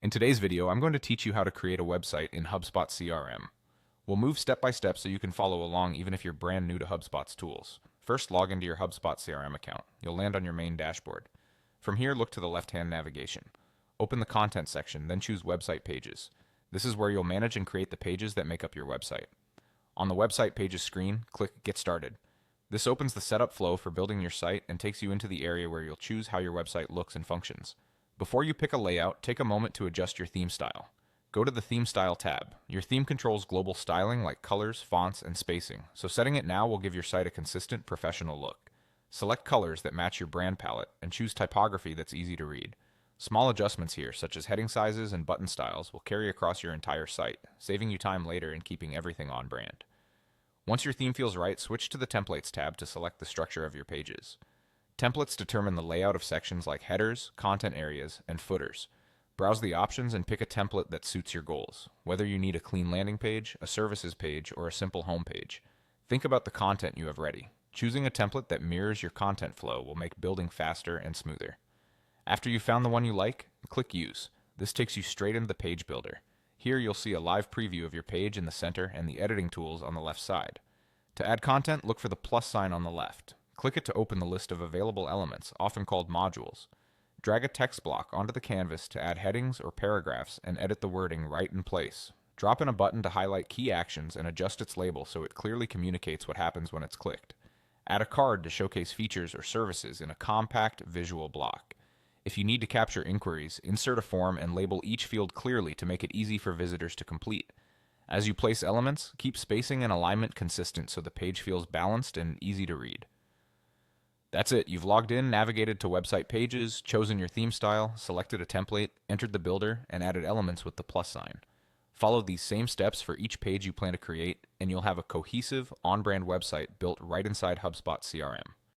In today's video, I'm going to teach you how to create a website in HubSpot CRM. We'll move step by step so you can follow along even if you're brand new to HubSpot's tools. First, log into your HubSpot CRM account. You'll land on your main dashboard. From here, look to the left-hand navigation. Open the Content section, then choose Website Pages. This is where you'll manage and create the pages that make up your website. On the Website Pages screen, click Get Started. This opens the setup flow for building your site and takes you into the area where you'll choose how your website looks and functions. Before you pick a layout, take a moment to adjust your theme style. Go to the Theme Style tab. Your theme controls global styling like colors, fonts, and spacing, so setting it now will give your site a consistent, professional look. Select colors that match your brand palette and choose typography that's easy to read. Small adjustments here, such as heading sizes and button styles, will carry across your entire site, saving you time later and keeping everything on brand. Once your theme feels right, switch to the Templates tab to select the structure of your pages. Templates determine the layout of sections like headers, content areas, and footers. Browse the options and pick a template that suits your goals, whether you need a clean landing page, a services page, or a simple home page. Think about the content you have ready. Choosing a template that mirrors your content flow will make building faster and smoother. After you've found the one you like, click Use. This takes you straight into the page builder. Here you'll see a live preview of your page in the center and the editing tools on the left side. To add content, look for the plus sign on the left. Click it to open the list of available elements, often called modules. Drag a text block onto the canvas to add headings or paragraphs and edit the wording right in place. Drop in a button to highlight key actions and adjust its label so it clearly communicates what happens when it's clicked. Add a card to showcase features or services in a compact visual block. If you need to capture inquiries, insert a form and label each field clearly to make it easy for visitors to complete. As you place elements, keep spacing and alignment consistent so the page feels balanced and easy to read. That's it. You've logged in, navigated to website pages, chosen your theme style, selected a template, entered the builder, and added elements with the plus sign. Follow these same steps for each page you plan to create, and you'll have a cohesive, on-brand website built right inside HubSpot CRM.